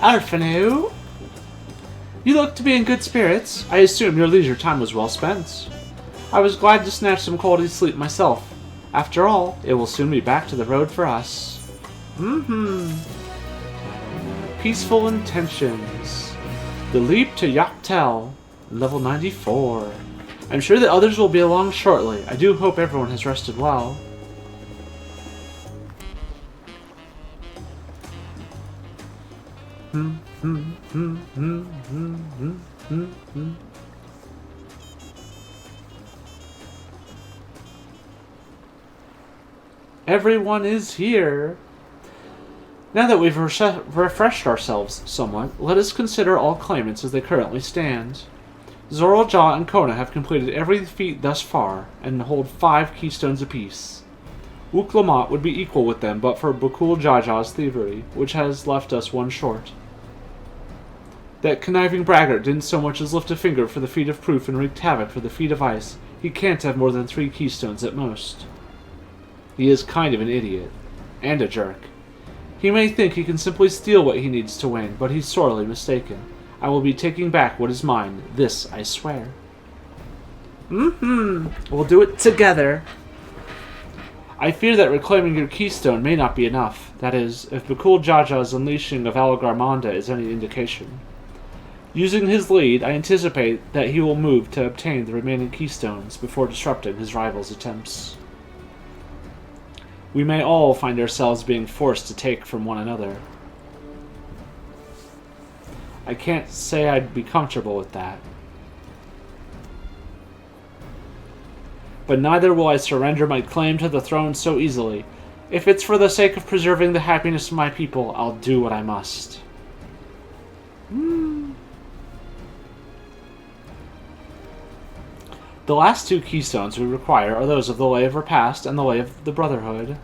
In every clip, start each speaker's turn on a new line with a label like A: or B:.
A: Arfanu? You look to be in good spirits. I assume your leisure time was well spent. I was glad to snatch some quality sleep myself. After all, it will soon be back to the road for us. Peaceful intentions. The leap to Yaktel, level 94. I'm sure that others will be along shortly. I do hope everyone has rested well. Everyone is here. Now that we've refreshed ourselves somewhat, let us consider all claimants as they currently stand. Zoro, Jaw, and Kona have completed every feat thus far, and hold 5 keystones apiece. Wook would be equal with them but for Bakul Jaja's thievery, which has left us 1 short. That conniving braggart didn't so much as lift a finger for the feat of proof and wreaked havoc for the feat of ice. He can't have more than 3 keystones at most. He is kind of an idiot. And a jerk. He may think he can simply steal what he needs to win, but he's sorely mistaken. I will be taking back what is mine. This I swear. We'll do it together. I fear that reclaiming your keystone may not be enough. That is, if Bakul Jaja's unleashing of Alagarmonda is any indication. Using his lead, I anticipate that he will move to obtain the remaining keystones before disrupting his rival's attempts. We may all find ourselves being forced to take from one another. I can't say I'd be comfortable with that. But neither will I surrender my claim to the throne so easily. If it's for the sake of preserving the happiness of my people, I'll do what I must. The last 2 keystones we require are those of the Lay of Repast and the Lay of the Brotherhood.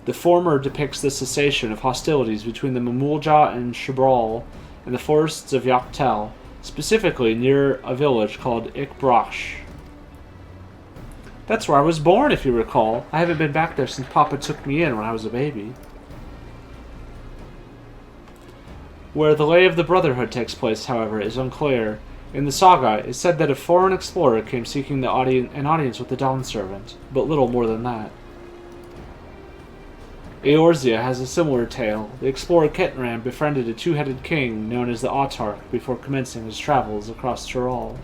A: The former depicts the cessation of hostilities between the Mamulja and Shibral in the forests of Yaktel, specifically near a village called Ikbrash. That's where I was born, if you recall. I haven't been back there since Papa took me in when I was a baby. Where the Lay of the Brotherhood takes place, however, is unclear. In the saga, it's said that a foreign explorer came seeking an audience with the Dawn Servant, but little more than that. Eorzea has a similar tale. The explorer Ketram befriended a 2-headed king known as the Autarch before commencing his travels across Tural.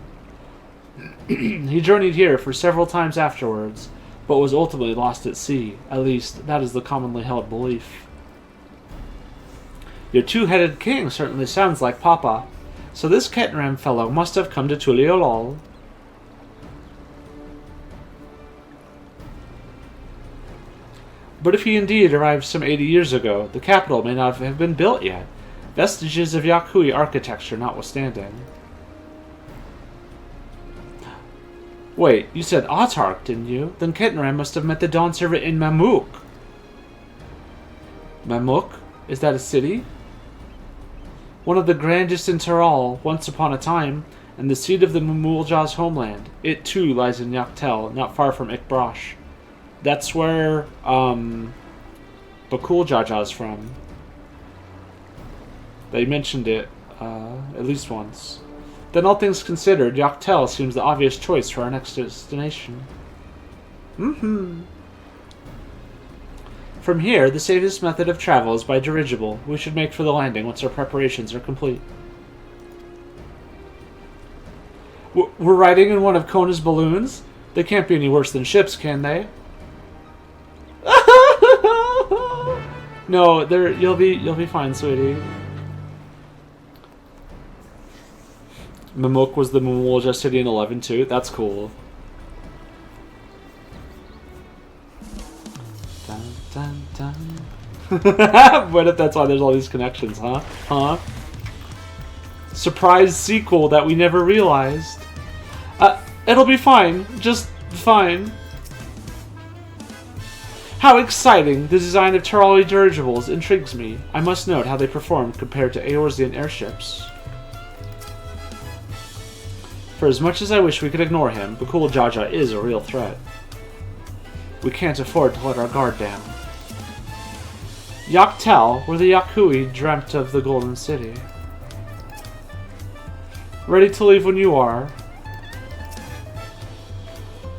A: He journeyed here for several times afterwards, but was ultimately lost at sea. At least, that is the commonly held belief. Your 2-headed king certainly sounds like Papa. So this Ketram fellow must have come to Tuliolol. But if he indeed arrived some 80 years ago, the capital may not have been built yet, vestiges of Yakui architecture notwithstanding. Wait, you said Autarch, didn't you? Then Ketram must have met the Dawn Servant in Mamuk. Mamuk? Is that a city? One of the grandest in Tural, once upon a time, and the seat of the Mamulja's homeland. It too lies in Yaktel, not far from Ikbrash. That's where Bakul Jaja's from. They mentioned it at least once. Then all things considered, Yaktel seems the obvious choice for our next destination. From here, the safest method of travel is by dirigible. We should make for the landing once our preparations are complete. We're riding in one of Kona's balloons? They can't be any worse than ships, can they? No, you'll be fine, sweetie. Mamuk was the Mamulja city in 11 too. That's cool. Dun, dun. What if that's why there's all these connections, huh? Huh? Surprise sequel that we never realized. It'll be fine. Just fine. How exciting! The design of Turali dirigibles intrigues me. I must note how they perform compared to Eorzean airships. For as much as I wish we could ignore him, Bakul Jaja is a real threat. We can't afford to let our guard down. Yaktel, where the Yakui dreamt of the Golden City. Ready to leave when you are.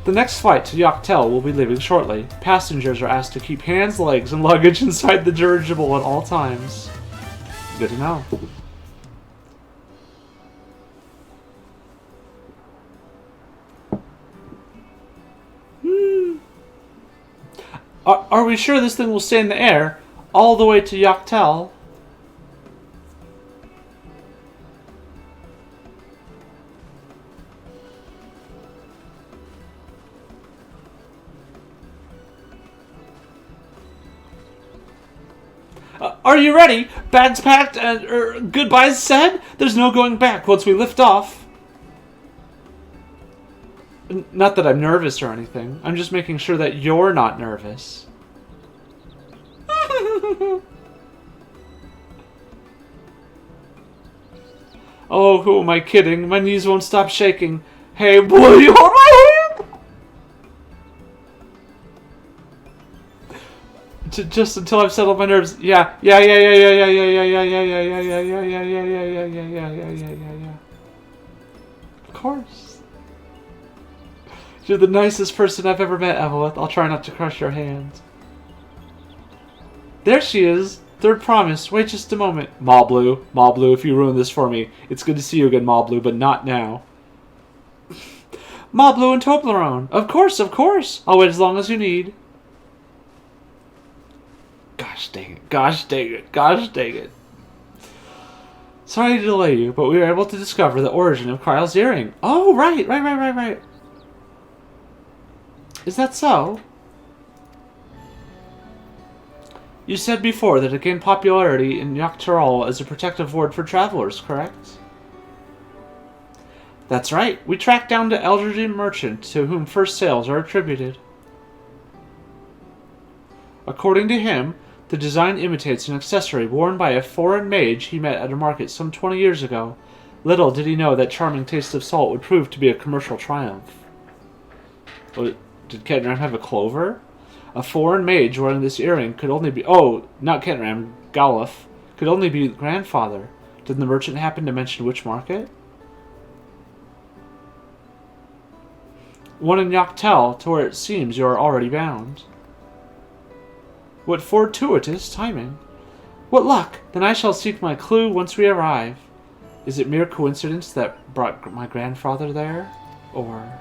A: The next flight to Yaktel will be leaving shortly. Passengers are asked to keep hands, legs, and luggage inside the dirigible at all times. Good to know. Are we sure this thing will stay in the air all the way to Yaktel? Are you ready? Bags packed and goodbyes said? There's no going back once we lift off. Not that I'm nervous or anything. I'm just making sure that you're not nervous. Oh, who am I kidding? My knees won't stop shaking. Hey, will you hold my hand? Just until I've settled my nerves. Yeah. Of course. You're the nicest person I've ever met, Evelyn. I'll try not to crush your hand. There she is. Third promise. Wait just a moment. Ma Blue, if you ruin this for me. It's good to see you again, Ma Blue, but not now. Ma Blue and Toblerone. Of course. I'll wait as long as you need. Gosh dang it. Sorry to delay you, but we were able to discover the origin of Kryle's earring. Oh, right. Is that so? You said before that it gained popularity in Dawntrail as a protective ward for travelers, correct? That's right. We tracked down the elderly merchant to whom first sales are attributed. According to him, the design imitates an accessory worn by a foreign mage he met at a market some 20 years ago. Little did he know that charming taste of salt would prove to be a commercial triumph. Did Catgirl have a clover? A foreign mage wearing this earring could only be... Oh, not Catgirl, Galuf. Could only be grandfather. Did the merchant happen to mention which market? One in Yaktel, to where it seems you are already bound. What fortuitous timing. What luck! Then I shall seek my clue once we arrive. Is it mere coincidence that brought my grandfather there? Or...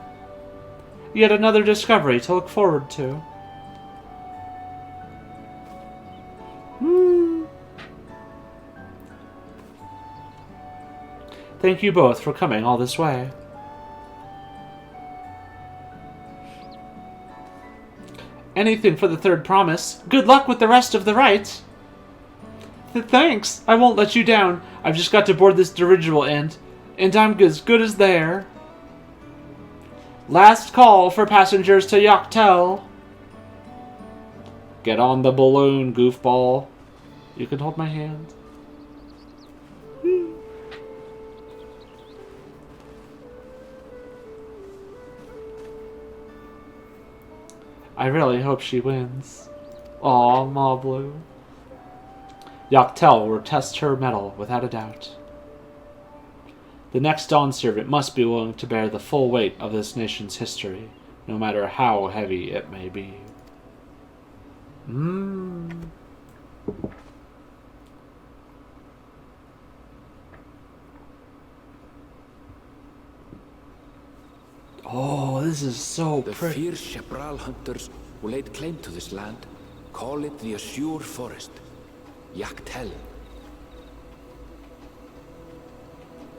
A: yet another discovery to look forward to. Thank you both for coming all this way. Anything for the third promise. Good luck with the rest of the rites. Thanks. I won't let you down. I've just got to board this dirigible and I'm as good as there. Last call for passengers to Yaktel. Get on the balloon, goofball. You can hold my hand. I really hope she wins. Aw, Ma Blue. Yaktel will test her mettle without a doubt. The next Dawn servant must be willing to bear the full weight of this nation's history, no matter how heavy it may be. Oh, this is so pretty.
B: The fierce Shepral hunters who laid claim to this land call it the Azure Forest, Yaktel.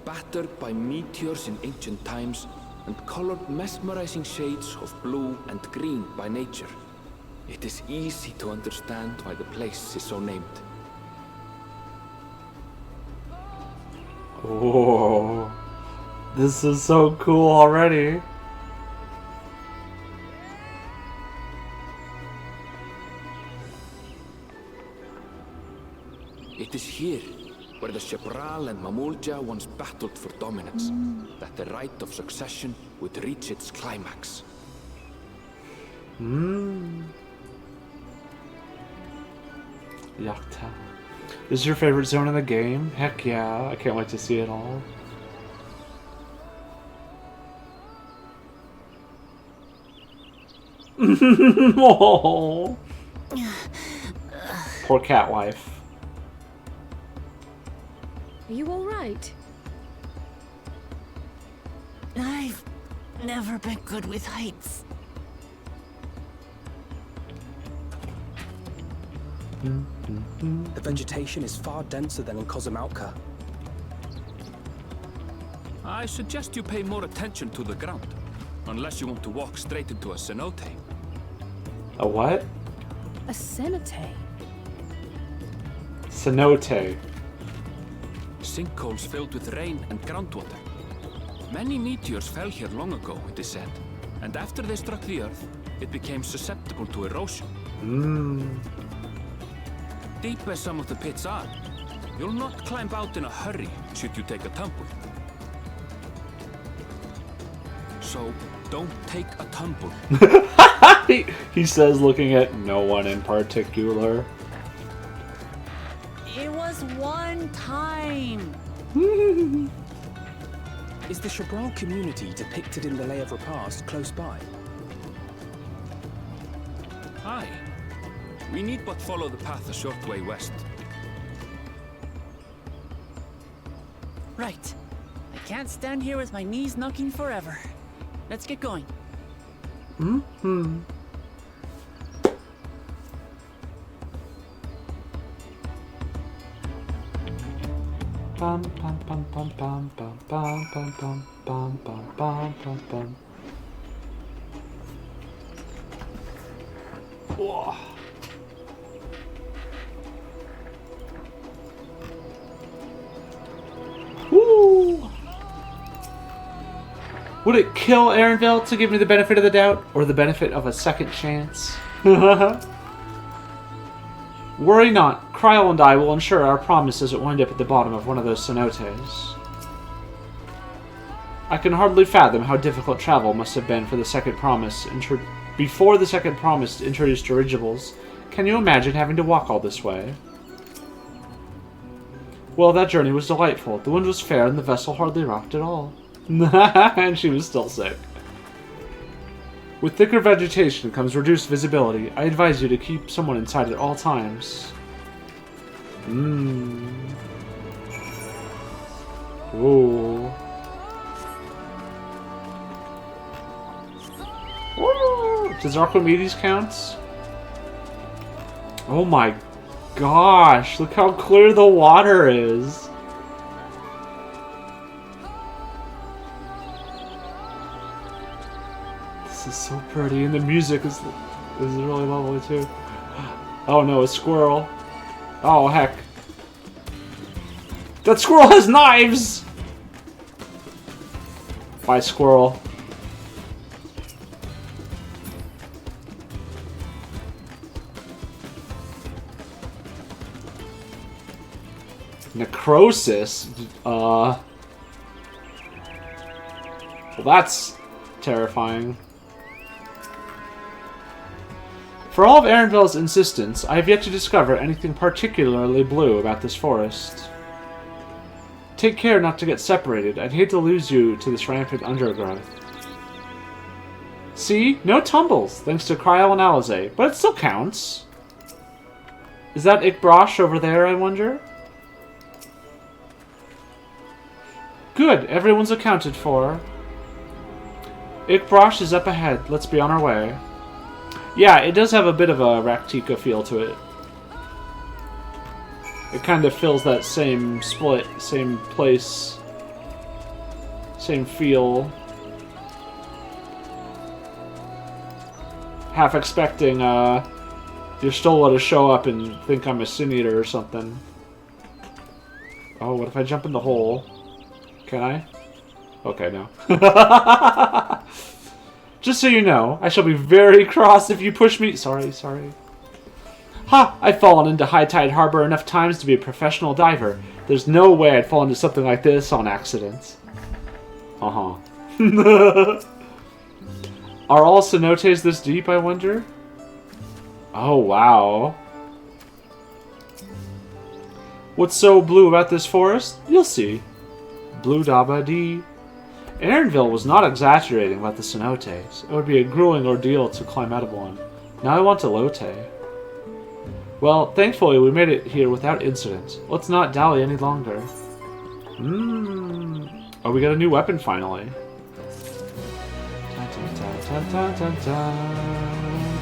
B: Battered by meteors in ancient times and colored mesmerizing shades of blue and green by nature, it is easy to understand why the place is so named.
A: Oh, this is so cool already.
B: It is here, where the Shepral and Mamulja once battled for dominance, that the right of succession would reach its climax.
A: Yakta. This is your favorite zone in the game? Heck yeah. I can't wait to see it all. Oh. Poor cat wife.
C: Are you alright?
D: I've never been good with heights.
E: The vegetation is far denser than in Kozumauka.
B: I suggest you pay more attention to the ground. Unless you want to walk straight into a cenote.
A: A what?
C: A cenote?
A: Cenote.
B: Sinkholes filled with rain and groundwater. Many meteors fell here long ago, it is said. And after they struck the Earth, it became susceptible to erosion. Deep as some of the pits are, you'll not climb out in a hurry should you take a tumble. So, don't take a tumble.
A: He says, looking at no one in particular.
D: It was one time.
E: Is the Shabral community depicted in the Lay of Repast close by?
B: Aye. We need but follow the path a short way west.
D: Right. I can't stand here with my knees knocking forever. Let's get going.
A: Bum bum bum bum bum bum bum bum bum bum bum bum bum bum. Whoa. Woo. Would it kill Aaronville to give me the benefit of the doubt, or the benefit of a second chance? Worry not. Kryl and I will ensure our promise doesn't wind up at the bottom of one of those cenotes. I can hardly fathom how difficult travel must have been for the second promise before the second promise introduced dirigibles. Can you imagine having to walk all this way? Well, that journey was delightful. The wind was fair and the vessel hardly rocked at all. And she was still sick. With thicker vegetation comes reduced visibility. I advise you to keep someone inside at all times. Ooh. Woo! Does Archimedes count? Oh my gosh, look how clear the water is. This is so pretty, and the music is really lovely too. Oh no, a squirrel. Oh heck. That squirrel has knives! Bye, squirrel. Necrosis? Well, that's terrifying. For all of Aaronville's insistence, I have yet to discover anything particularly blue about this forest. Take care not to get separated. I'd hate to lose you to this rampant undergrowth. See? No tumbles, thanks to Kryl and Alize, but it still counts. Is that Ikbrosh over there, I wonder? Good, everyone's accounted for. Ikbrosh is up ahead. Let's be on our way. Yeah, it does have a bit of a Raktika feel to it. It kind of feels that same split, same place, same feel. Half expecting Y'shtola to show up and think I'm a Sin Eater or something. Oh, what if I jump in the hole? Can I? Okay, no. Just so you know, I shall be very cross if you push me. Sorry. Ha! I've fallen into High Tide Harbor enough times to be a professional diver. There's no way I'd fall into something like this on accident. Uh-huh. Are all cenotes this deep, I wonder? Oh, wow. What's so blue about this forest? You'll see. Blue dabba dee. Aaronville was not exaggerating about the cenotes. It would be a grueling ordeal to climb out of one. Now I want a lote. Well, thankfully we made it here without incident. Let's not dally any longer. Oh, we got a new weapon finally. Dun, dun, dun, dun, dun, dun.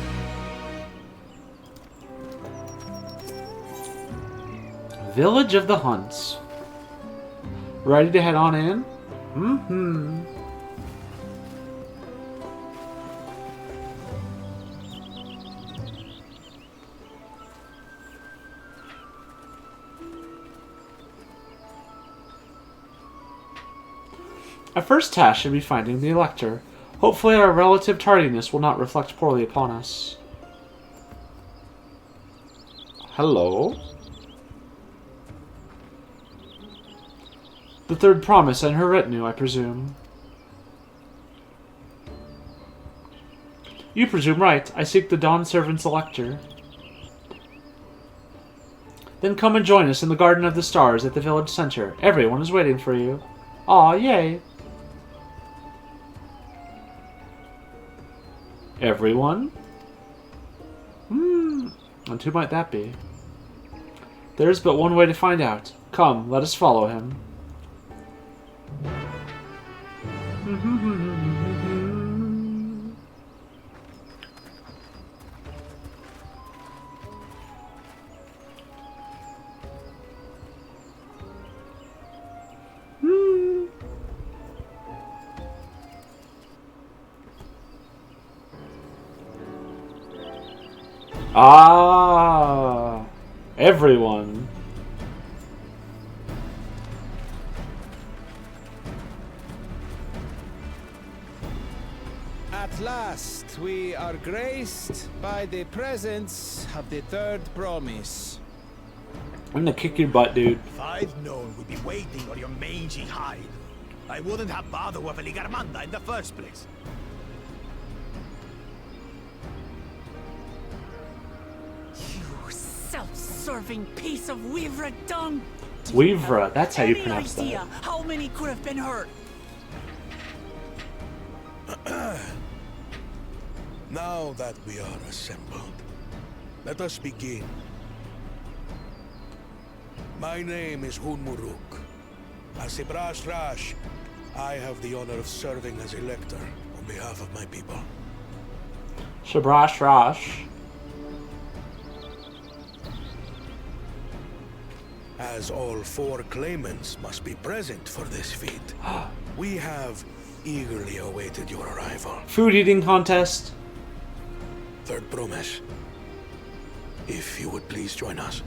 A: Village of the Hunts. Ready to head on in? Our first task should be finding the Elector. Hopefully our relative tardiness will not reflect poorly upon us. Hello? The third promise and her retinue, I presume. You presume right. I seek the Dawn Servant's Elector. Then come and join us in the Garden of the Stars at the village center. Everyone is waiting for you. Aw, yay. Everyone? And who might that be? There's but one way to find out. Come, let us follow him. Ah, everyone.
F: At last, we are graced by the presence of the third promise.
A: I'm gonna kick your butt, dude.
G: If I'd known we'd be waiting on your mangy hide, I wouldn't have bothered with a Ligarmanda in the first place.
D: You self-serving piece of weaver dung!
A: Weavra, that's how you
D: Any
A: pronounce
D: idea
A: that.
D: how many could have been hurt?
H: Now that we are assembled, let us begin. My name is Hunmuruk. As Sibrash Rash, I have the honor of serving as Elector on behalf of my people.
A: Shabrash Rash.
H: As all four claimants must be present for this feat, we have eagerly awaited your arrival.
A: Food eating contest.
H: Third promise. If you would please join us.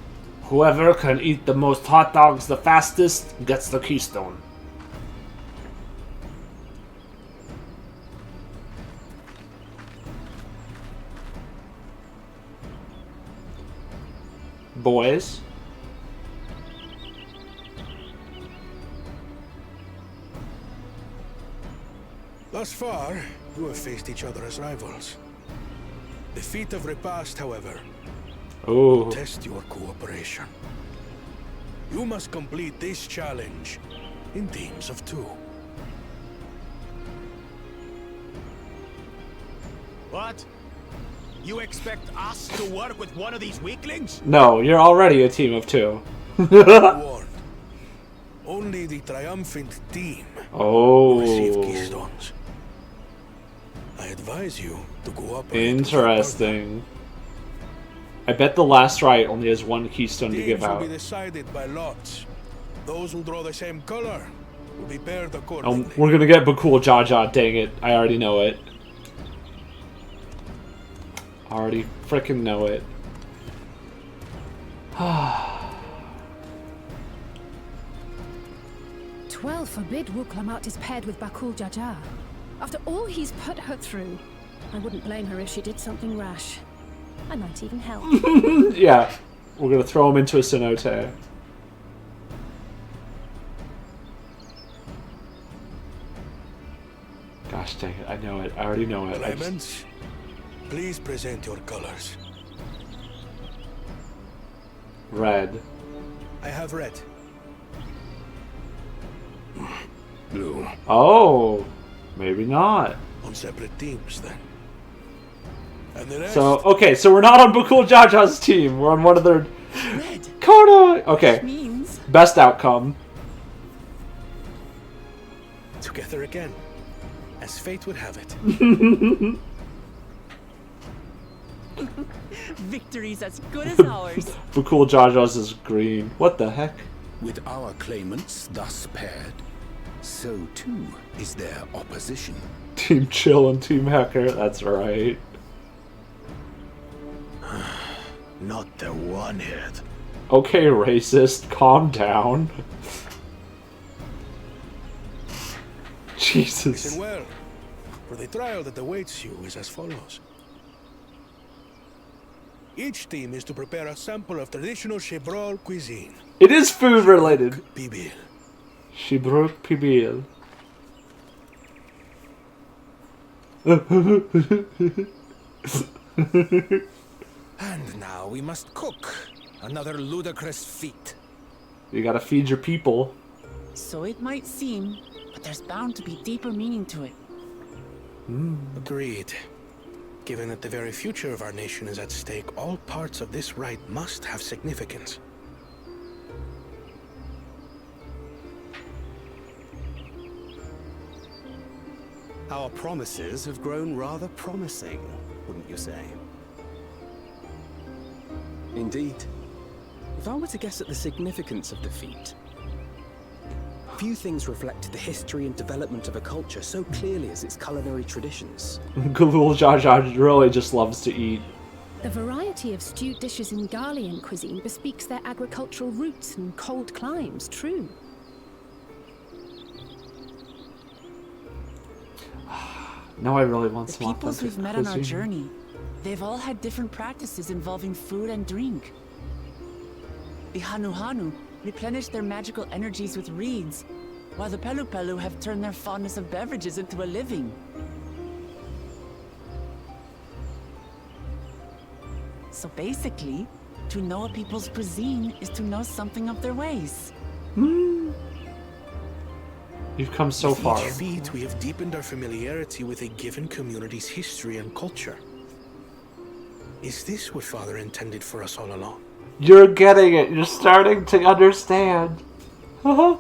A: Whoever can eat the most hot dogs the fastest gets the keystone. Boys.
H: Thus far, you have faced each other as rivals. The feat of repast, however,
A: Oh.
H: test your cooperation. You must complete this challenge in teams of 2.
G: What? You expect us to work with one of these weaklings?
A: No, you're already a team of 2.
H: Warned. Only the triumphant team will receive
A: Oh.
H: keystones. I advise you to cooperate.
A: Interesting. I bet the last right only has one keystone to
H: Teams
A: give
H: will
A: out.
H: be decided by lots. Those who draw the same color will be paired
A: Oh,
H: accordingly.
A: we're gonna get Bakul Jaja, dang it. I already know it. Already frickin' know it.
C: 12 forbid Wuklamat is paired with Bakul Jaja. After all he's put her through, I wouldn't blame her if she did something rash. I might even help.
A: Yeah, we're gonna throw him into a cenote. Gosh dang it, I know it. I already know it. I just-
H: Claimants, please present your colors.
A: Red.
H: I have read.
I: Blue.
A: Oh, maybe not.
H: On separate teams, then. And the rest...
A: So, okay, so we're not on Bakul Jaja's team. We're on one of their...
D: Red.
A: Kona! Okay,
D: Means
A: best outcome.
H: Together again, as fate would have it.
D: victory's as good as ours.
A: Bakul Jaja's is green. What the heck?
I: With our claimants thus paired, so too is their opposition.
A: Team Chill and Team Hacker, that's right.
G: Not the one hit.
A: Okay, racist, calm down. Jesus.
H: Listen well, for the trial that awaits you is as follows. Each team is to prepare a sample of traditional Shebrol cuisine.
A: It is food related.
H: Pibil.
A: Shibruk Pibil.
F: And now we must cook. Another ludicrous feat.
A: You gotta feed your people.
D: So it might seem, but there's bound to be deeper meaning to it.
H: Agreed. Given that the very future of our nation is at stake, all parts of this rite must have significance.
E: Our promises have grown rather promising, wouldn't you say? Indeed. If I were to guess at the significance of the feat, few things reflect the history and development of a culture so clearly as its culinary traditions.
A: Galul Jaja really just loves to eat.
C: The variety of stewed dishes in Garlean cuisine bespeaks their agricultural roots and cold climes, true.
A: Now I really want
D: The
A: some
D: peoples
A: authentic
D: we've met on our
A: cuisine.
D: journey, they've all had different practices involving food and drink. The Hanu replenish their magical energies with reeds, while the Pelu Pelu have turned their fondness of beverages into a living. So basically, to know a people's cuisine is to know something of their ways.
A: You've come so
H: With
A: far.
H: each feat, we have deepened our familiarity with a given community's history and culture. Is this what Father intended for us all along?
A: You're getting it. You're starting to understand.
H: But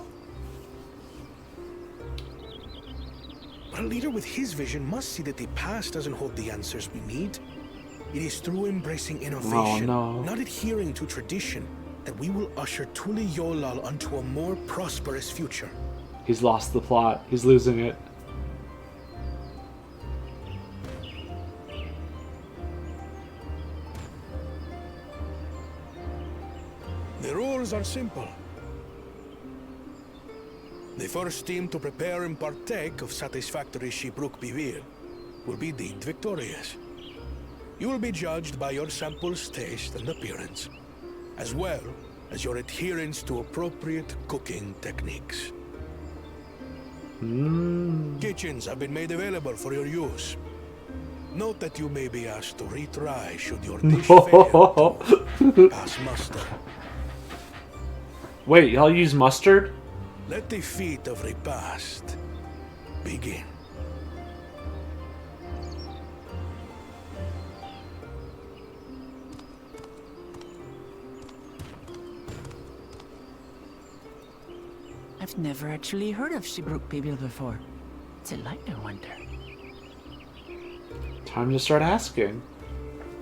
H: a leader with his vision must see that the past doesn't hold the answers we need. It is through embracing innovation,
A: no.
H: not adhering to tradition, that we will usher Tuli Yolal onto a more prosperous future.
A: He's lost the plot. He's losing it.
H: The rules are simple. The first team to prepare and partake of satisfactory Shibruk Bivir will be deemed victorious. You will be judged by your sample's taste and appearance, as well as your adherence to appropriate cooking techniques. Kitchens have been made available for your use. Note that you may be asked to retry should your dish fail to pass muster.
A: Wait, y'all use mustard?
H: Let the feat of repast begin.
D: I've never actually heard of Shibruk Bibil before. It's a lighter wonder.
A: Time to start asking.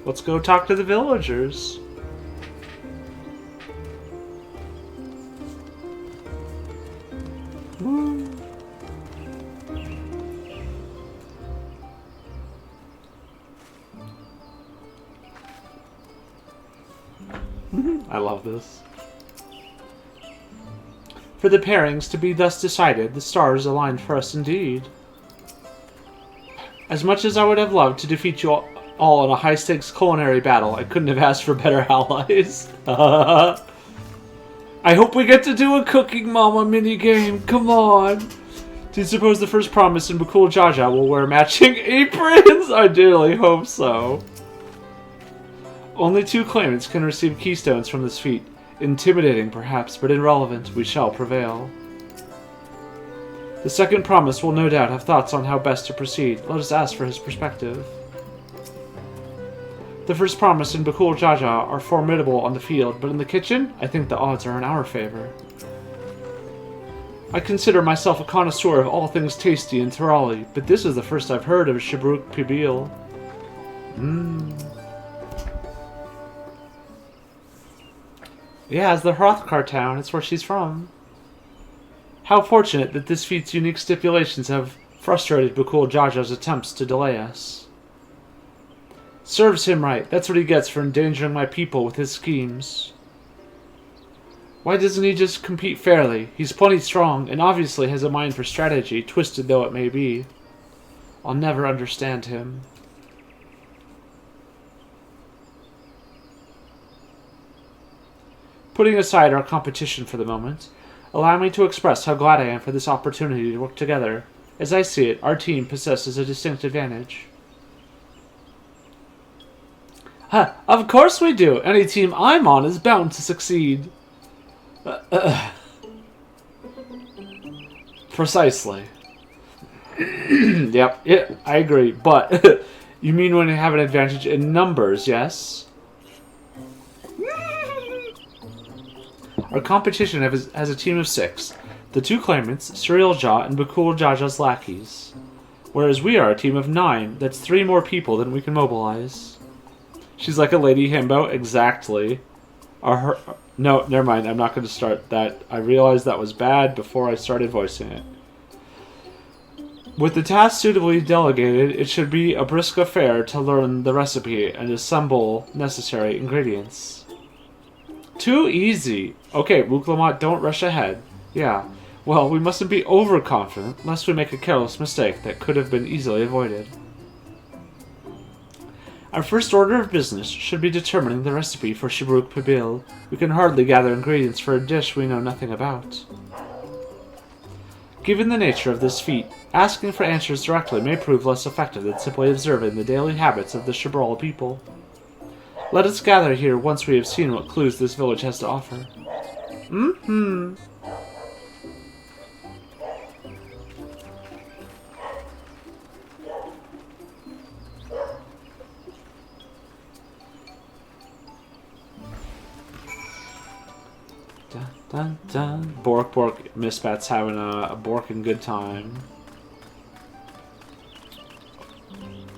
A: Let's go talk to the villagers. I love this. For the pairings to be thus decided, the stars aligned for us indeed. As much as I would have loved to defeat you all in a high-stakes culinary battle, I couldn't have asked for better allies. I hope we get to do a Cooking Mama minigame. Come on. Do you suppose the first promise in Bakul Jaja will wear matching aprons? I dearly hope so. Only 2 claimants can receive keystones from this feat. Intimidating, perhaps, but irrelevant. We shall prevail. The second promise will no doubt have thoughts on how best to proceed. Let us ask for his perspective. The first promise and Bakul Jaja are formidable on the field, but in the kitchen, I think the odds are in our favor. I consider myself a connoisseur of all things tasty in Tirali, but this is the first I've heard of Shibruk Pibil. Yeah, it's the Hrothgar town. It's where she's from. How fortunate that this feat's unique stipulations have frustrated Bakul Jaja's attempts to delay us. Serves him right. That's what he gets for endangering my people with his schemes. Why doesn't he just compete fairly? He's plenty strong, and obviously has a mind for strategy, twisted though it may be. I'll never understand him. Putting aside our competition for the moment, allow me to express how glad I am for this opportunity to work together. As I see it, our team possesses a distinct advantage. Huh, of course we do! Any team I'm on is bound to succeed. Precisely. Yep, yeah, I agree. But, you mean when you have an advantage in numbers, yes? Our competition has a team of 6. The 2 claimants, Surreal Jah and Bakul Jaja's lackeys. Whereas we are a team of 9. That's 3 more people than we can mobilize. She's like a lady himbo? Exactly. No, never mind. I'm not going to start that. I realized that was bad before I started voicing it. With the task suitably delegated, it should be a brisk affair to learn the recipe and assemble necessary ingredients. Too easy. Okay, Wuklamat, don't rush ahead. Yeah. Well, we mustn't be overconfident, lest we make a careless mistake that could have been easily avoided. Our first order of business should be determining the recipe for Shibruk Pibil. We can hardly gather ingredients for a dish we know nothing about. Given the nature of this feat, asking for answers directly may prove less effective than simply observing the daily habits of the Shibral people. Let us gather here once we have seen what clues this village has to offer. Dun, dun, dun. Bork, Bork. Miss Bat's having a Borkin' good time.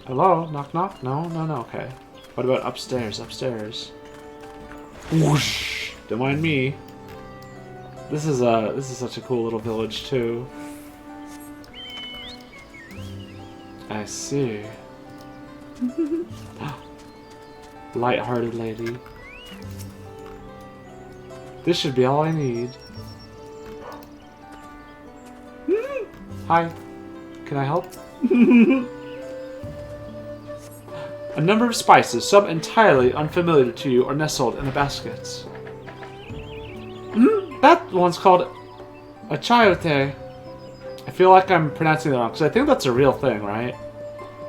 A: Hello? Knock, knock? No, no, no. Okay. What about upstairs? Upstairs. Whoosh! Don't mind me. This is such a cool little village too. I see. Light-hearted lady. This should be all I need. Hi. Can I help? A number of spices, some entirely unfamiliar to you, are nestled in the baskets. That one's called a chayote. I feel like I'm pronouncing that wrong, because I think that's a real thing, right?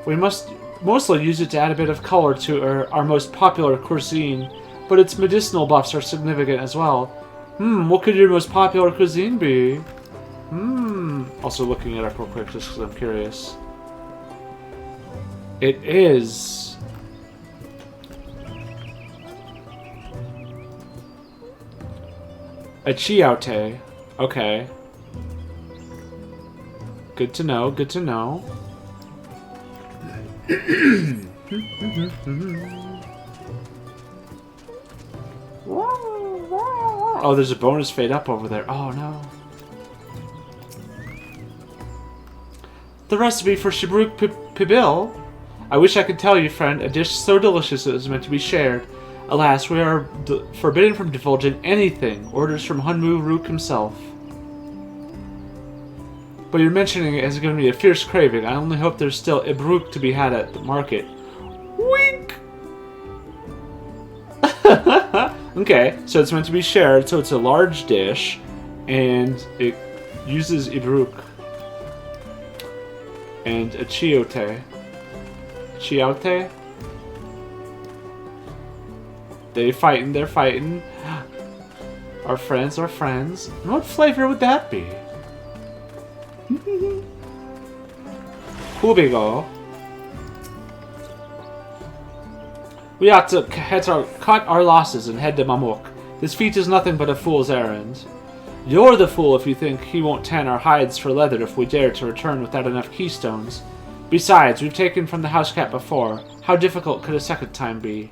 A: We must mostly use it to add a bit of color to our most popular cuisine, but its medicinal buffs are significant as well. What could your most popular cuisine be? Also looking it up real quick just because I'm curious. It is... a chiaute. Okay. Good to know, good to know. Oh, there's a bonus fade up over there. Oh, no. The recipe for Shibruk Pibil? I wish I could tell you, friend, a dish so delicious it was meant to be shared. Alas, we are forbidden from divulging anything. Orders from Hunmu Rook himself. But you're mentioning it has given me a fierce craving. I only hope there's still Ibruk to be had at the market. Wink! Okay, so it's meant to be shared, so it's a large dish, and it uses Ibruk. And a chiote. Chiote? They're fighting. Our friends are friends. And what flavor would that be? Hubigo. We ought to cut our losses and head to Mamuk. This feat is nothing but a fool's errand. You're the fool if you think he won't tan our hides for leather if we dare to return without enough keystones. Besides, we've taken from the house cat before. How difficult could a second time be?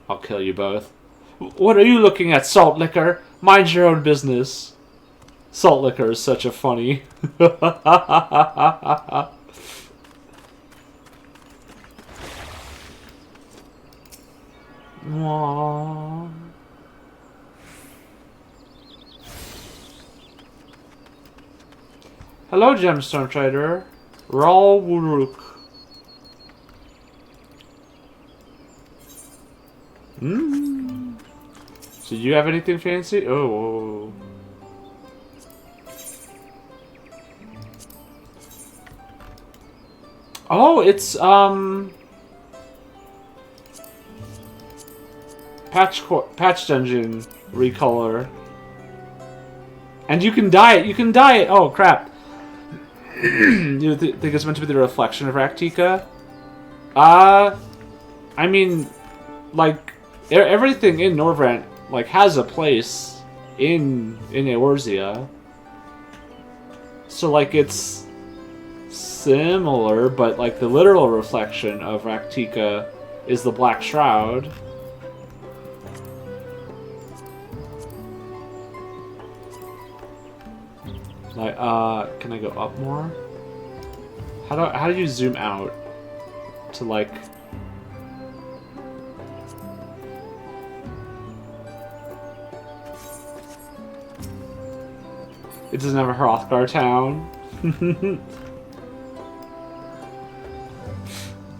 A: I'll kill you both. What are you looking at, Salt Liquor? Mind your own business. Salt Liquor is such a funny. Aww. Hello, Gemstone Trader. Raul Wuruk. So you have anything fancy? Oh. Oh, it's patch dungeon recolor. And you can dye it. You can dye it. Oh crap. You think it's meant to be the reflection of Raktika? I mean, like everything in Norvrant like has a place in Eorzea. So like it's similar, but like the literal reflection of Raktika is the Black Shroud. Like, can I go up more? How do you zoom out to like? It doesn't have a Hrothgar town.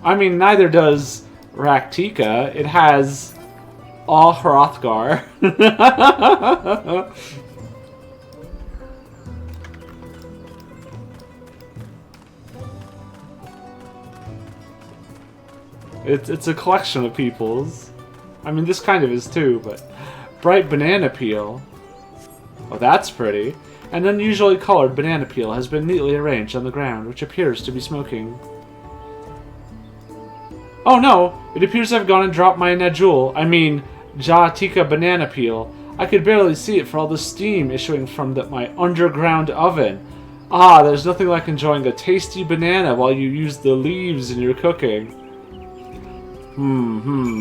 A: I mean, neither does Raktika. It has all Hrothgar. It's a collection of peoples. I mean, this kind of is too, but bright banana peel. Oh, that's pretty. An unusually colored banana peel has been neatly arranged on the ground, which appears to be smoking. Oh no! It appears I've gone and dropped my Najul. I mean, Jatika banana peel. I could barely see it for all the steam issuing from my underground oven. Ah, there's nothing like enjoying a tasty banana while you use the leaves in your cooking.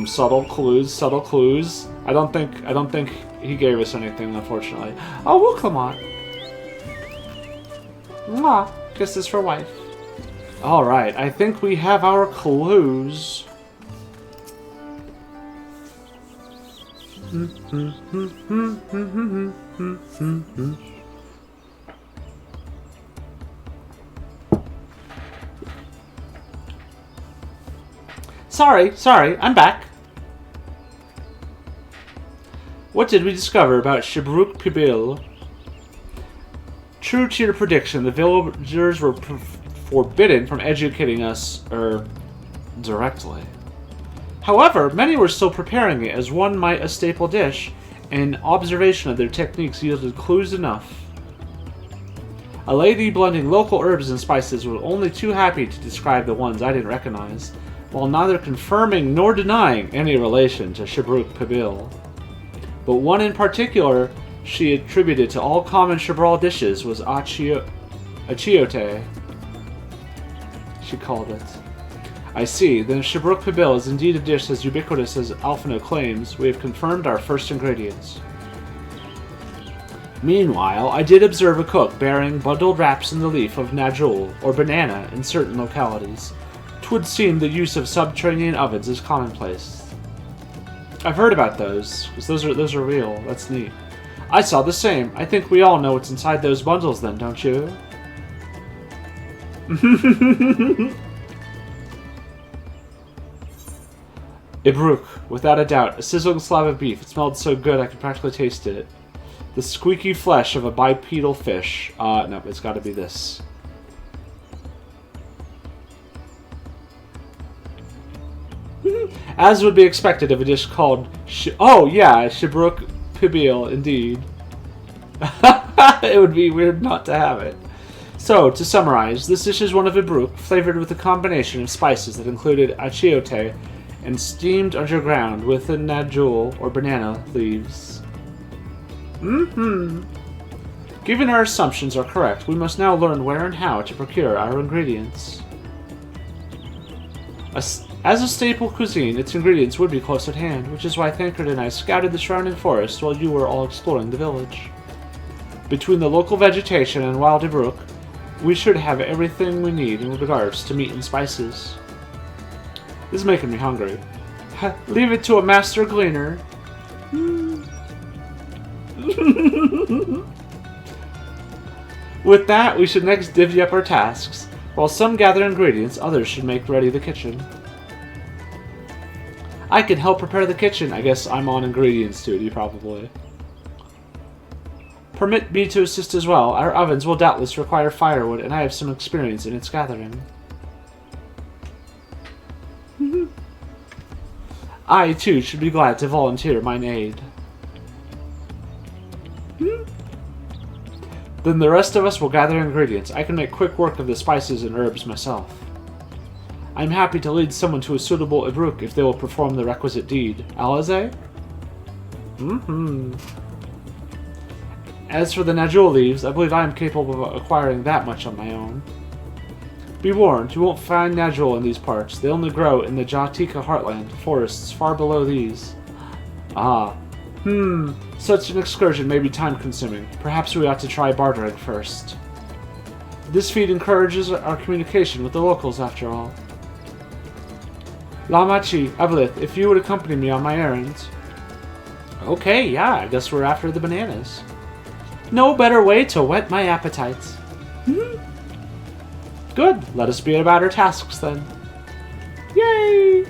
A: Subtle clues, subtle clues. I don't think he gave us anything, unfortunately. Oh, Wooklamont. Mwah. Kisses for wife. Alright, I think we have our clues. Sorry, I'm back. What did we discover about Shibruk Pibil? True to your prediction, the villagers were forbidden from educating us, directly. However, many were still preparing it as one might a staple dish, and observation of their techniques yielded clues enough. A lady blending local herbs and spices was only too happy to describe the ones I didn't recognize, while neither confirming nor denying any relation to Shibruk Pibil. But one in particular she attributed to all common Shabral dishes was achiote, she called it. I see, then if Shibruk Pibil is indeed a dish as ubiquitous as Alphino claims, we have confirmed our first ingredients. Meanwhile, I did observe a cook bearing bundled wraps in the leaf of Najul, or banana, in certain localities. 'Twould seem the use of subterranean ovens is commonplace. I've heard about those, because those are real. That's neat. I saw the same. I think we all know what's inside those bundles then, don't you? Ibruk, without a doubt. A sizzling slab of beef. It smelled so good I could practically taste it. The squeaky flesh of a bipedal fish. No, it's gotta be this. As would be expected of a dish called oh yeah, Shibruk Pibil, indeed. It would be weird not to have it. So, to summarize, this dish is one of Ibruk, flavored with a combination of spices that included achiote and steamed underground with the najul, or banana, leaves. Given our assumptions are correct, we must now learn where and how to procure our ingredients. As a staple cuisine, its ingredients would be close at hand, which is why Thancred and I scouted the surrounding forest while you were all exploring the village. Between the local vegetation and wild Ibruk, we should have everything we need in regards to meat and spices. This is making me hungry. Leave it to a master gleaner. With that, we should next divvy up our tasks. While some gather ingredients, others should make ready the kitchen. I can help prepare the kitchen. I guess I'm on ingredients duty, probably. Permit me to assist as well. Our ovens will doubtless require firewood, and I have some experience in its gathering. I, too, should be glad to volunteer mine aid. Then the rest of us will gather ingredients. I can make quick work of the spices and herbs myself. I'm happy to lead someone to a suitable Ibruk if they will perform the requisite deed. Alize? As for the Najul leaves, I believe I am capable of acquiring that much on my own. Be warned, you won't find Najul in these parts. They only grow in the Jatika heartland, forests far below these. Such an excursion may be time-consuming. Perhaps we ought to try bartering first. This feat encourages our communication with the locals, after all. Lamachi, Evelith, if you would accompany me on my errand. Okay, yeah, I guess we're after the bananas. No better way to whet my appetite. Good, let us be about our tasks then. Yay!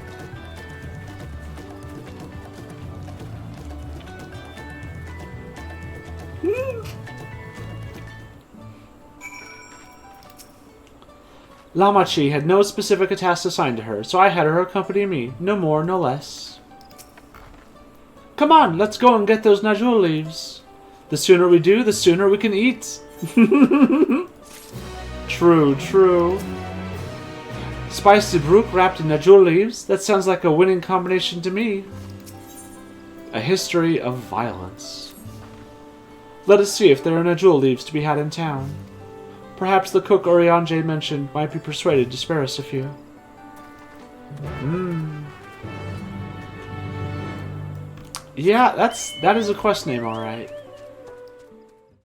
A: Lamachi had no specific task assigned to her, so I had her accompany me, no more, no less. Come on, let's go and get those Najul leaves. The sooner we do, the sooner we can eat. True, true. Spiced Ibruk wrapped in Najul leaves? That sounds like a winning combination to me. A history of violence. Let us see if there are Najul leaves to be had in town. Perhaps the cook Oriange mentioned might be persuaded to spare us a few. Yeah, that is a quest name, alright.